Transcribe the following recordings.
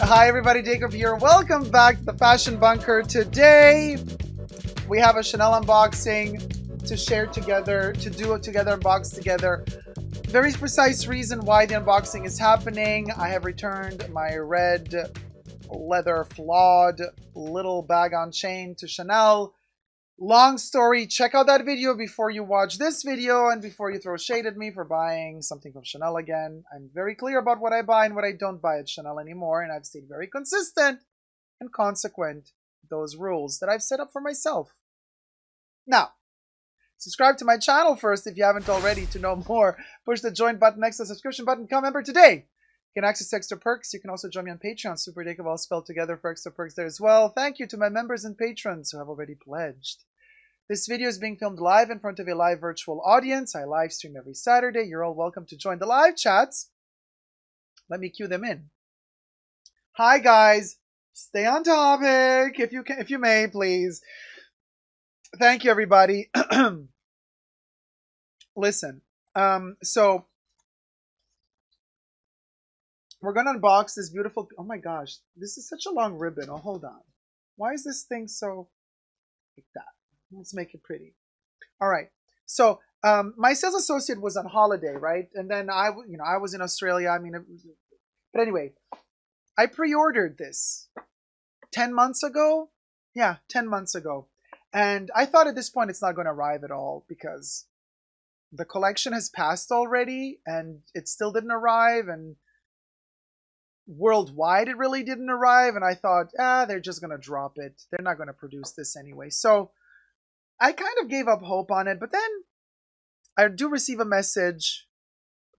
Hi everybody, Dacob here. Welcome back to the Fashion Bunker. Today we have a Chanel unboxing to share together, to do it together, unbox together. Very precise reason why the unboxing is happening. I have returned my red leather flawed little bag on chain to Chanel. Long story, check out that video before you watch this video and before you throw shade at me for buying something from Chanel again. I'm very clear about what I buy and what I don't buy at Chanel anymore, and I've stayed very consistent and consequent with those rules that I've set up for myself. Now, subscribe to my channel first if you haven't already to know more. Push the join button next to the subscription button. Become a member today. You can access extra perks. You can also join me on Patreon, superdacob, all spelled together, for extra perks there as well. Thank you to my members and patrons who have already pledged. This video is being filmed live in front of a live virtual audience. I live stream every Saturday. You're all welcome to join the live chats. Let me cue them in. Hi guys, stay on topic if you can, if you may, please. Thank you, everybody. Listen, so we're gonna unbox this beautiful. Oh my gosh, this is such a long ribbon. Oh, hold on. Why is this thing so like that? Let's make it pretty. All right. So my sales associate was on holiday, right? And then I was in Australia. I mean, but anyway, I pre-ordered this 10 months ago. Yeah, 10 months ago. And I thought at this point it's not going to arrive at all because the collection has passed already and it still didn't arrive. And worldwide, it really didn't arrive. And I thought, they're just going to drop it. They're not going to produce this anyway. So I kind of gave up hope on it, but then I do receive a message,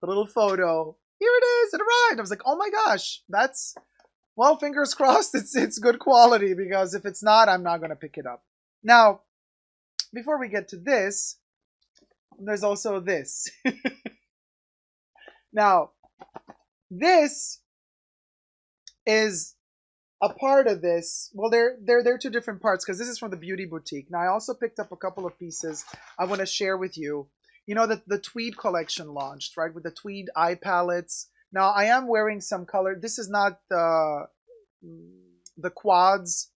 a little photo. Here it is, it arrived. I was like, oh my gosh, that's, well, fingers crossed it's good quality, because if it's not, I'm not going to pick it up. Now, before we get to this, there's also this. Now, this is a part of this. Well, they're two different parts, because this is from the beauty boutique. Now I also picked up a couple of pieces I want to share with you. You know that the tweed collection launched, right, with the tweed eye palettes. Now I am wearing some color. This is not the quads.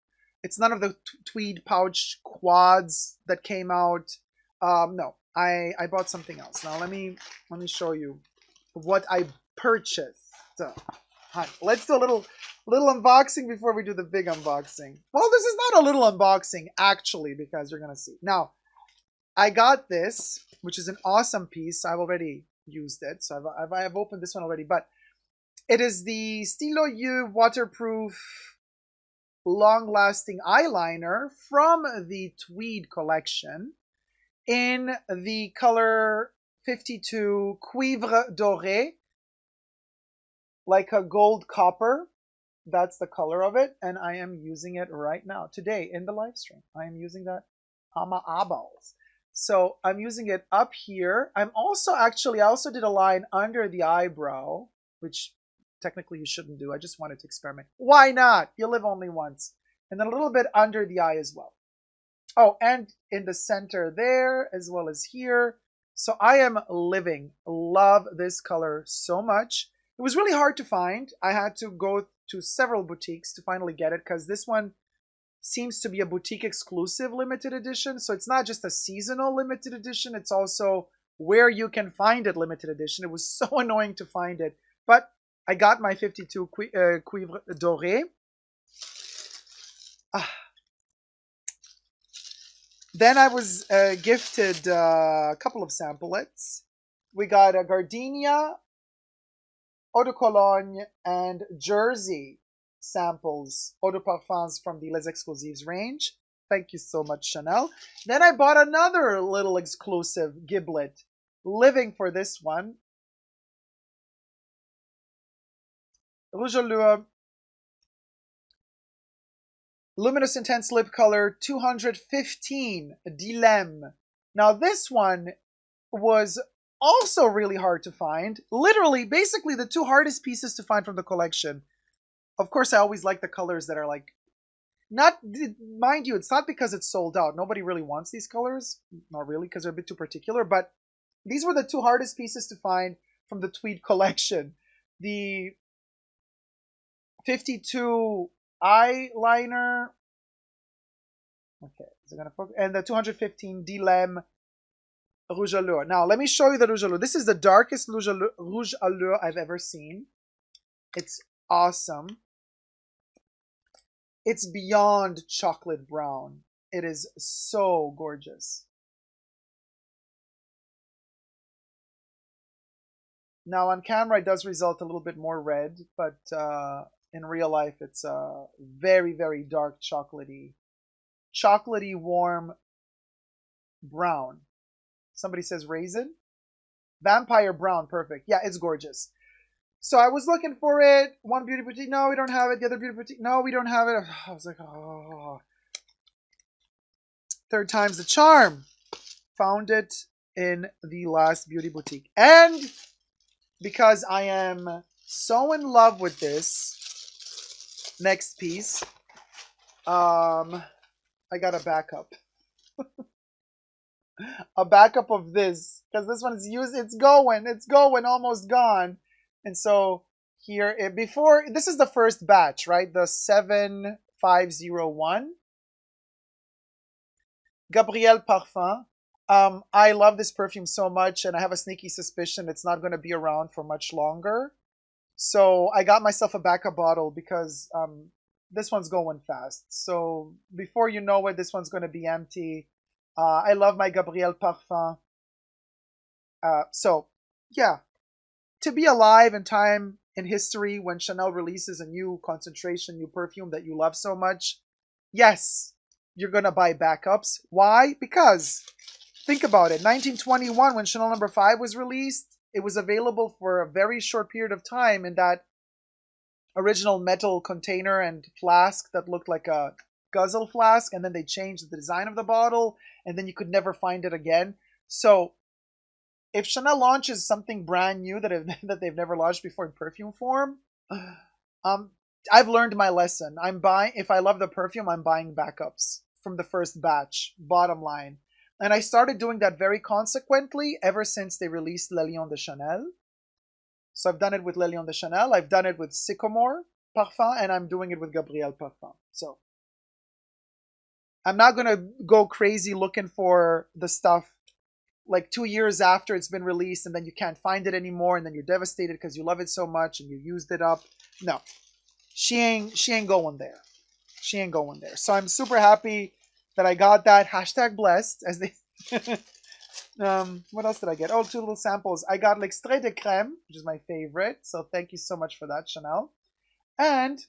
It's none of the tweed pouch quads that came out. No, I bought something else. Now let me show you what I purchased. Let's do a little unboxing before we do the big unboxing. Well, this is not a little unboxing, actually, because you're going to see. Now, I got this, which is an awesome piece. I've already used it, so I've opened this one already. But it is the Stylo Yeux waterproof, long-lasting eyeliner from the Tweed collection in the color 52 Cuivre Doré, like a gold copper. That's the color of it, and I am using it right now, today, in the live stream. I am using that on my eyeballs. So I'm using it up here. I also did a line under the eyebrow, which technically you shouldn't do. I just wanted to experiment. Why not? You live only once. And then a little bit under the eye as well. Oh, and in the center there, as well as here. So I am living. Love this color so much. It was really hard to find. I had to go to several boutiques to finally get it, because this one seems to be a boutique exclusive limited edition. So it's not just a seasonal limited edition, it's also where you can find it limited edition. It was so annoying to find it, but I got my 52 Cuivre Doré. Then I was gifted a couple of samplets. We got a Gardenia, Eau de Cologne, and Jersey samples, Eau de Parfums from the Les Exclusives range. Thank you so much, Chanel. Then I bought another little exclusive giblet, living for this one. Rouge Allure, Luminous Intense Lip Color 215 Dilemme. Now this one was also really hard to find. Literally, basically the two hardest pieces to find from the collection. Of course, I always like the colors that are like, not, mind you, it's not because it's sold out. Nobody really wants these colors. Not really, because they're a bit too particular. But these were the two hardest pieces to find from the Tweed collection. The 52 eyeliner. Okay, is it gonna focus? And the 215 Dilemme Rouge Allure. Now, let me show you the Rouge Allure. This is the darkest Rouge Allure I've ever seen. It's awesome. It's beyond chocolate brown. It is so gorgeous. Now, on camera, it does result a little bit more red, but in real life, it's very, very dark chocolatey warm brown. Somebody says raisin. Vampire brown, perfect. Yeah, it's gorgeous. So I was looking for it. One beauty boutique, no, we don't have it. The other beauty boutique, no, we don't have it. I was like, oh. Third time's the charm. Found it in the last beauty boutique. And because I am so in love with this next piece, I got a backup. A backup of this, because this one is used. It's going, almost gone. And so here, before, this is the first batch, right? The 7501 Gabrielle Parfum. I love this perfume so much, and I have a sneaky suspicion it's not going to be around for much longer. So I got myself a backup bottle because this one's going fast. So before you know it, this one's going to be empty. I love my Gabrielle Parfum. So, yeah. To be alive in time in history when Chanel releases a new concentration, new perfume that you love so much, yes, you're going to buy backups. Why? Because, think about it. 1921, when Chanel No. 5 was released, it was available for a very short period of time in that original metal container and flask that looked like a guzzle flask, and then they changed the design of the bottle, and then you could never find it again. So if Chanel launches something brand new that they've never launched before in perfume form, I've learned my lesson. If I love the perfume, I'm buying backups from the first batch, bottom line. And I started doing that very consequently ever since they released Le Lion de Chanel. So I've done it with Le Lion de Chanel, I've done it with Sycamore Parfum, and I'm doing it with Gabrielle Parfum. So I'm not going to go crazy looking for the stuff like 2 years after it's been released and then you can't find it anymore and then you're devastated because you love it so much and you used it up. No, she ain't going there. She ain't going there. So I'm super happy that I got that. Hashtag blessed, as they... what else did I get? Oh, 2 little samples. I got L'Extrait de Crème, which is my favorite. So thank you so much for that, Chanel. And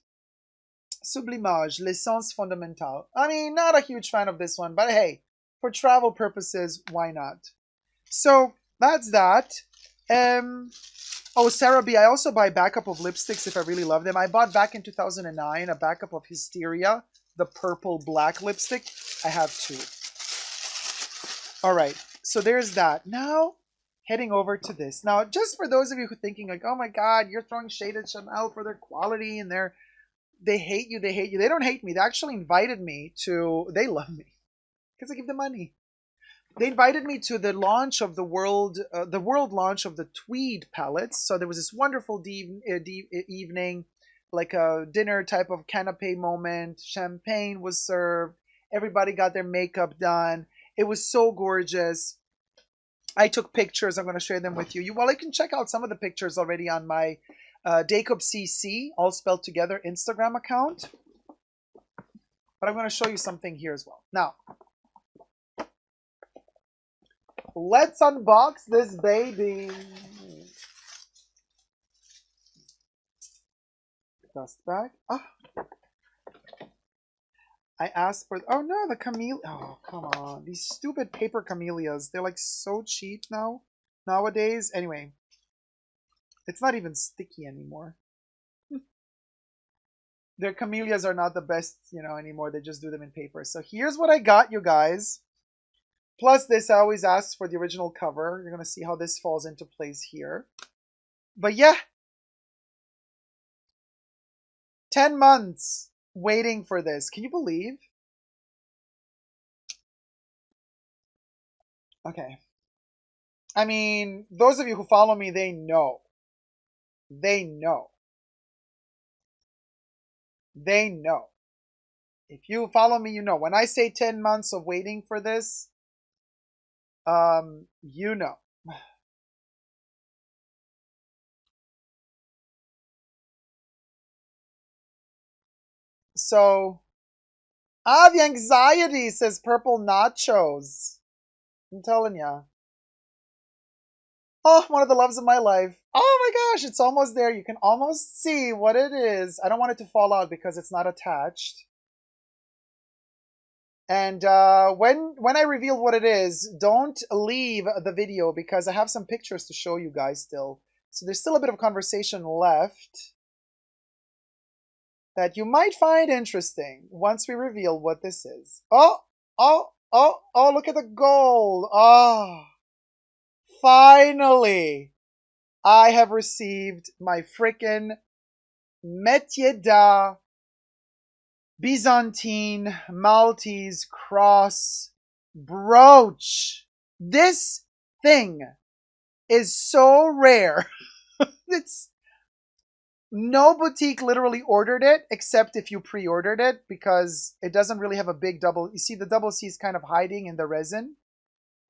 Sublimage, l'essence fondamentale. I mean, not a huge fan of this one, but hey, for travel purposes, why not? So that's that. Oh, CeraVe, I also buy backup of lipsticks if I really love them. I bought back in 2009 a backup of Hysteria, the purple black lipstick. I have 2. All right, so there's that. Now, heading over to this. Now, just for those of you who are thinking like, oh my God, you're throwing shade at Chanel for their quality and they hate you, they hate you. They don't hate me. They actually invited me to, they love me because I give them money. They invited me to the launch of the world launch of the Tweed palettes. So there was this wonderful evening, like a dinner type of canapé moment. Champagne was served. Everybody got their makeup done. It was so gorgeous. I took pictures. I'm going to share them with you. Well, you can check out some of the pictures already on my Dacob CC, all spelled together, Instagram account. But I'm going to show you something here as well. Now, let's unbox this baby. Dust bag. Ah. I asked for, oh no, the camellia. Oh, come on. These stupid paper camellias. They're like so cheap nowadays. Anyway, it's not even sticky anymore. Their camellias are not the best, anymore. They just do them in paper. So here's what I got, you guys. Plus this, I always ask for the original cover. You're going to see how this falls into place here. But yeah. 10 months waiting for this. Can you believe? Okay. I mean, those of you who follow me, they know. They know. They know. If you follow me, you know. When I say 10 months of waiting for this, you know. So, the anxiety, says Purple Nachos. I'm telling ya. Oh, one of the loves of my life. Oh my gosh, it's almost there. You can almost see what it is. I don't want it to fall out because it's not attached. And when I reveal what it is, don't leave the video because I have some pictures to show you guys still. So there's still a bit of conversation left that you might find interesting once we reveal what this is. Oh, oh, oh, oh, look at the gold. Oh, finally, I have received my frickin' Metiers Byzantine Maltese cross brooch. This thing is so rare. It's no boutique literally ordered it except if you pre-ordered it because it doesn't really have a big double. You see the double C is kind of hiding in the resin.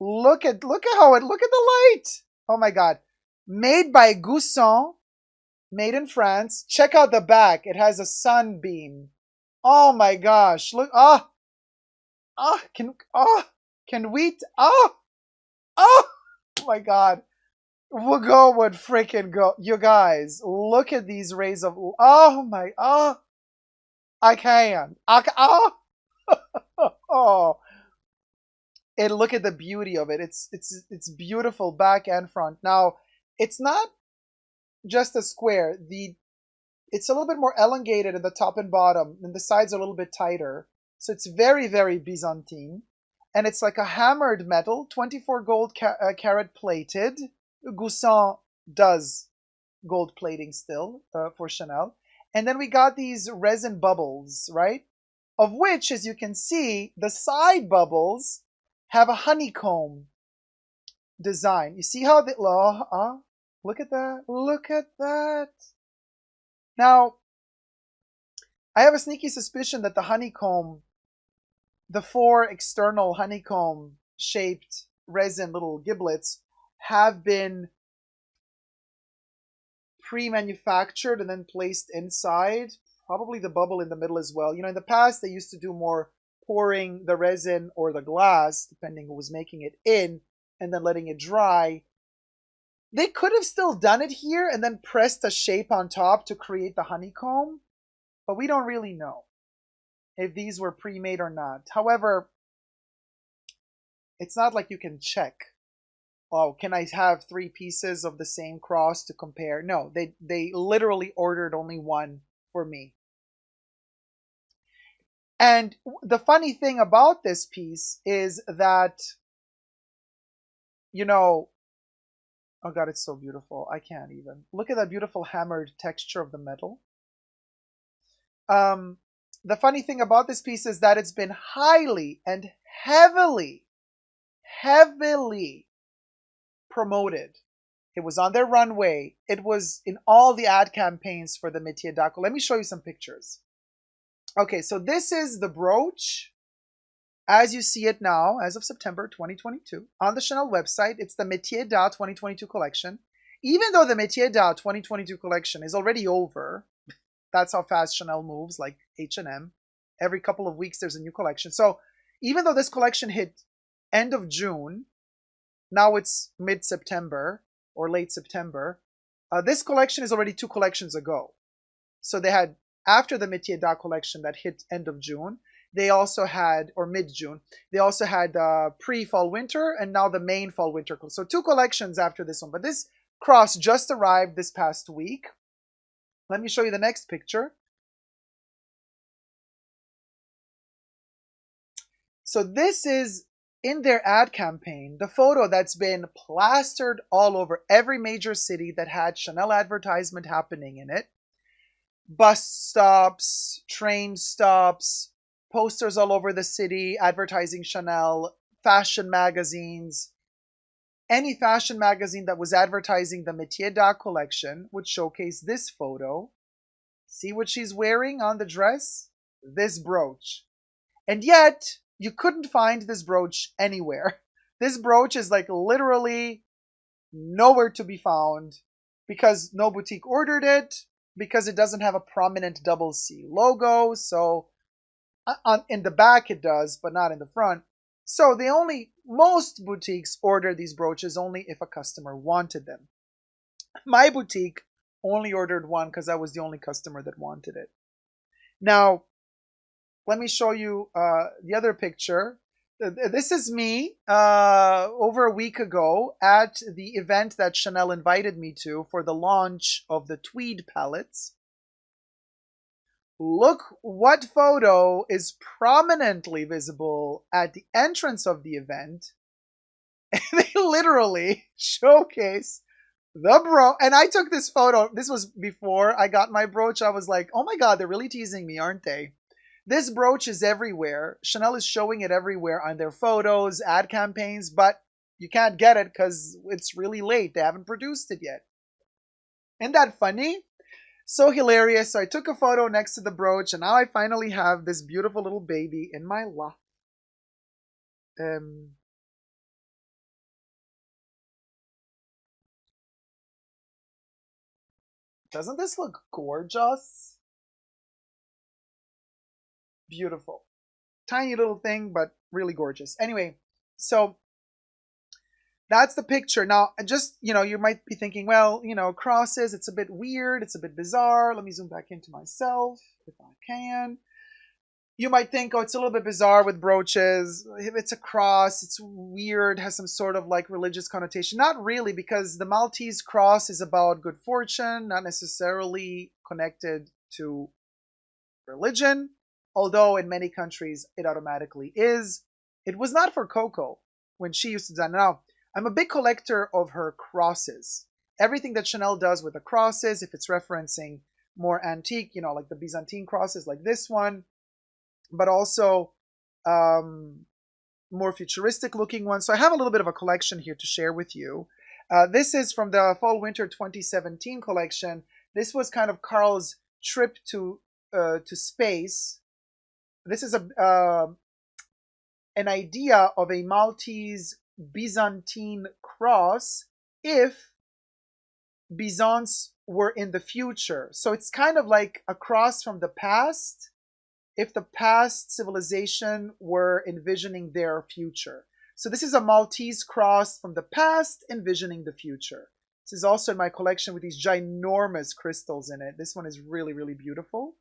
Look at how it look at the light. Oh my god. Made by Goossens, made in France. Check out the back. It has a sunbeam. Oh my gosh. Look. Can we oh my god. We'll go would freaking go. You guys, look at these rays of oh my I can't. Oh. And look at the beauty of it. It's beautiful back and front. Now, it's not just a square. It's a little bit more elongated at the top and bottom, and the sides are a little bit tighter. So it's very, very Byzantine. And it's like a hammered metal, 24 gold carat plated. Goossens does gold plating still for Chanel. And then we got these resin bubbles, right? Of which, as you can see, the side bubbles have a honeycomb design. You see how they look at that. Look at that. Now, I have a sneaky suspicion that the honeycomb, the 4 external honeycomb shaped resin little giblets have been pre-manufactured and then placed inside. Probably the bubble in the middle as well. You know, in the past, they used to do more pouring the resin or the glass, depending who was making it, in and then letting it dry. They could have still done it here and then pressed a shape on top to create the honeycomb, but we don't really know if these were pre-made or not. However, it's not like you can check. Oh, can I have 3 pieces of the same cross to compare? No, they literally ordered only one for me. And the funny thing about this piece is that, you know, oh god, it's so beautiful. I can't even. Look at that beautiful hammered texture of the metal. The funny thing about this piece is that it's been highly and heavily promoted. It was on their runway. It was in all the ad campaigns for the Metiers Dacob. Let me show you some pictures. Okay, so this is the brooch as you see it now, as of September 2022, on the Chanel website. It's the Metiers 2022 collection. Even though the Metiers 2022 collection is already over, that's how fast Chanel moves, like H&M. Every couple of weeks there's a new collection. So even though this collection hit end of June, now it's mid-September or late September, this collection is already 2 collections ago. So they had, after the Metiers collection that hit end of June, they also had, or mid-June, they also had pre-fall-winter and now the main fall-winter. So 2 collections after this one. But this cross just arrived this past week. Let me show you the next picture. So this is in their ad campaign, the photo that's been plastered all over every major city that had Chanel advertisement happening in it. Bus stops, train stops, posters all over the city advertising Chanel, fashion magazines. Any fashion magazine that was advertising the Metiers collection would showcase this photo. See what she's wearing on the dress? This brooch. And yet, you couldn't find this brooch anywhere. This brooch is like literally nowhere to be found because no boutique ordered it, because it doesn't have a prominent double C logo. So in the back it does, but not in the front. So most boutiques order these brooches only if a customer wanted them. My boutique only ordered one because I was the only customer that wanted it. Now, let me show you the other picture. This is me over a week ago at the event that Chanel invited me to for the launch of the tweed palettes. Look what photo is prominently visible at the entrance of the event. And they literally showcase the brooch. And I took this photo. This was before I got my brooch. I was like, oh my God, they're really teasing me, aren't they? This brooch is everywhere. Chanel is showing it everywhere on their photos, ad campaigns, but you can't get it because it's really late. They haven't produced it yet. Isn't that funny? So hilarious. So I took a photo next to the brooch, and now I finally have this beautiful little baby in my lap. Doesn't this look gorgeous? Beautiful. Tiny little thing, but really gorgeous. Anyway, so that's the picture. Now, just, you might be thinking, well, crosses, it's a bit weird, it's a bit bizarre. Let me zoom back into myself if I can. You might think, oh, it's a little bit bizarre with brooches. If it's a cross, it's weird, has some sort of like religious connotation. Not really, because the Maltese cross is about good fortune, not necessarily connected to religion, although in many countries it automatically is. It was not for Coco when she used to design. Now, I'm a big collector of her crosses. Everything that Chanel does with the crosses, if it's referencing more antique, like the Byzantine crosses like this one, but also more futuristic looking ones. So I have a little bit of a collection here to share with you. This is from the Fall-Winter 2017 collection. This was kind of Carl's trip to space. This is an idea of a Maltese Byzantine cross if Byzance were in the future. So it's kind of like a cross from the past if the past civilization were envisioning their future. So this is a Maltese cross from the past envisioning the future. This is also in my collection with these ginormous crystals in it. This one is really, really beautiful.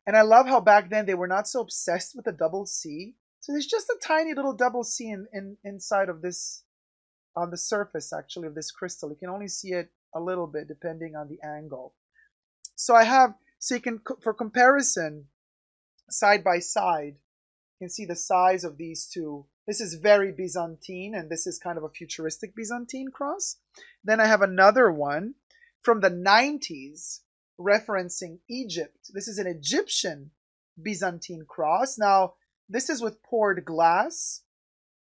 And I love how back then they were not so obsessed with the double C. So there's just a tiny little double C inside of this, on the surface actually of this crystal. You can only see it a little bit depending on the angle. So I have, so you can, for comparison, side by side, you can see the size of these two. This is very Byzantine, and this is kind of a futuristic Byzantine cross. Then I have another one from the 90s referencing Egypt. This is an Egyptian Byzantine cross. Now, this is with poured glass.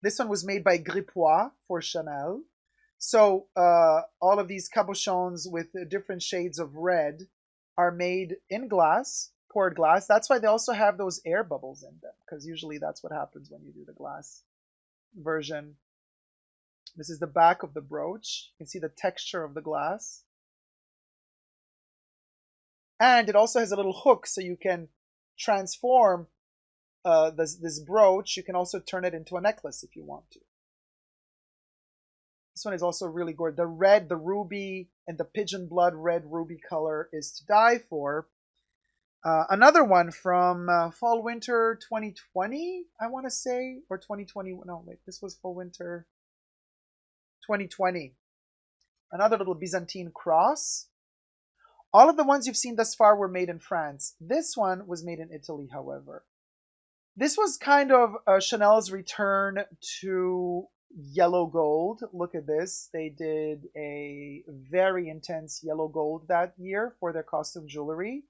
This one was made by Gripois for Chanel. So all of these cabochons with different shades of red are made in glass, poured glass. That's why they also have those air bubbles in them, because usually that's what happens when you do the glass version. This is the back of the brooch. You can see the texture of the glass. And it also has a little hook, so you can transform this brooch. You can also turn it into a necklace if you want to. This one is also really gorgeous. The red, the ruby, and the pigeon blood red ruby color is to die for. Another one from Fall-Winter 2020, I want to say, or 2020. No, wait, this was Fall-Winter 2020. Another little Byzantine cross. All of the ones you've seen thus far were made in France. This one was made in Italy, however. This was kind of Chanel's return to yellow gold. Look at this. They did a very intense yellow gold that year for their costume jewelry.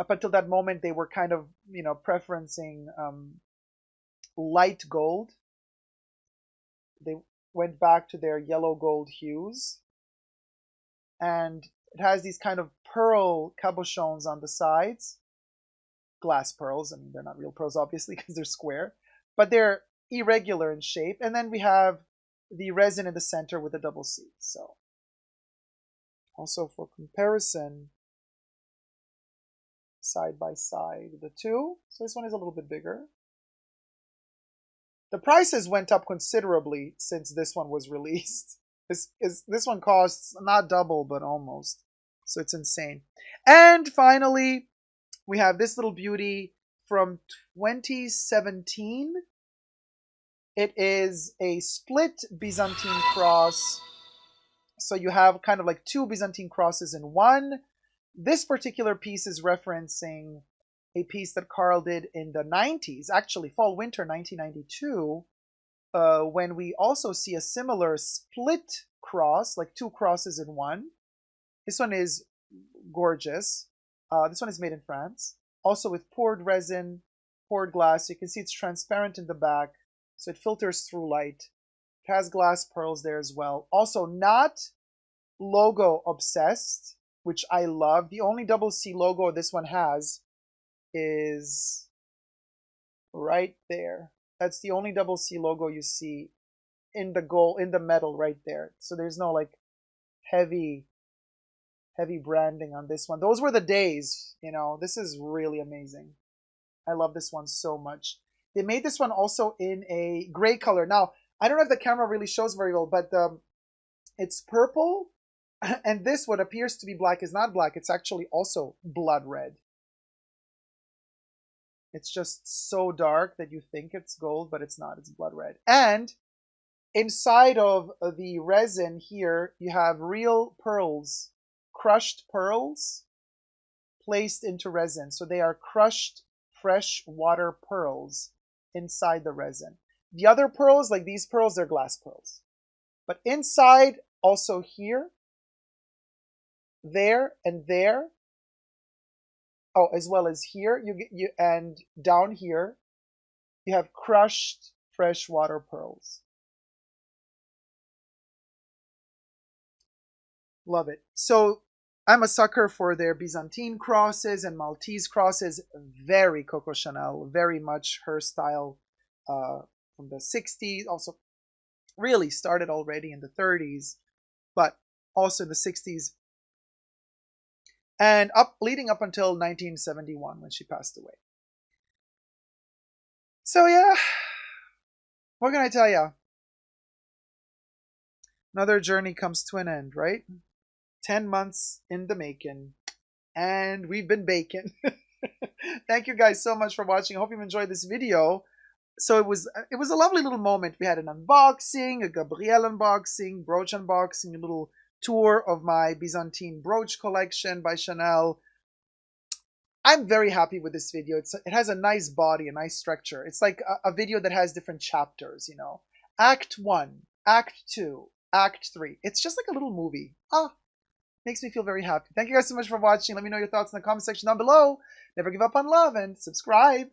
Up until that moment, they were kind of, preferencing light gold. They went back to their yellow gold hues. And It has these kind of pearl cabochons on the sides. Glass pearls. I mean, they're not real pearls, obviously, because they're square. But they're irregular in shape. And then we have the resin in the center with a double C. So, also for comparison, side by side, the two. So this one is a little bit bigger. The prices went up considerably since this one was released. This one costs not double, but almost. So it's insane. And finally, we have this little beauty from 2017. It is a split Byzantine cross. So you have kind of like two Byzantine crosses in one. This particular piece is referencing a piece that Carl did in the 90s, actually fall-winter 1992, when we also see a similar split cross, like two crosses in one. This one is gorgeous. This one is made in France, also with poured resin, poured glass. You can see it's transparent in the back, so it filters through light. It has glass pearls there as well. Also not logo obsessed, which I love. The only double C logo this one has is right there. That's the only double C logo you see in the gold, in the metal right there. So there's no like heavy branding on this one. Those were the days, you know. This is really amazing. I love this one so much. They made this one also in a gray color. Now, I don't know if the camera really shows very well, but it's purple, and this, what appears to be black, is not black. It's actually also blood red. It's just so dark that you think it's gold, but it's not. It's blood red. And inside of the resin here, you have real pearls, crushed pearls placed into resin. So they are crushed fresh water pearls inside the resin. The other pearls, like these pearls, they're glass pearls. But inside, also here, there, and there, oh, as well as here, and down here, you have crushed freshwater pearls. Love it. So I'm a sucker for their Byzantine crosses and Maltese crosses. Very Coco Chanel, very much her style from the 60s. Also, really started already in the 30s, but also in the 60s. And leading up until 1971 when she passed away. So yeah, what can I tell you? Another journey comes to an end, right? 10 months in the making, and we've been baking. Thank you guys so much for watching. I hope you enjoyed this video. So it was a lovely little moment. We had an unboxing, a Gabrielle unboxing, brooch unboxing, a little tour of my Byzantine brooch collection by Chanel. I'm very happy with this video. It has a nice body, a nice structure. It's like a video that has different chapters, you know. Act 1, Act 2, Act 3. It's just like a little movie. Makes me feel very happy. Thank you guys so much for watching. Let me know your thoughts in the comment section down below. Never give up on love and subscribe.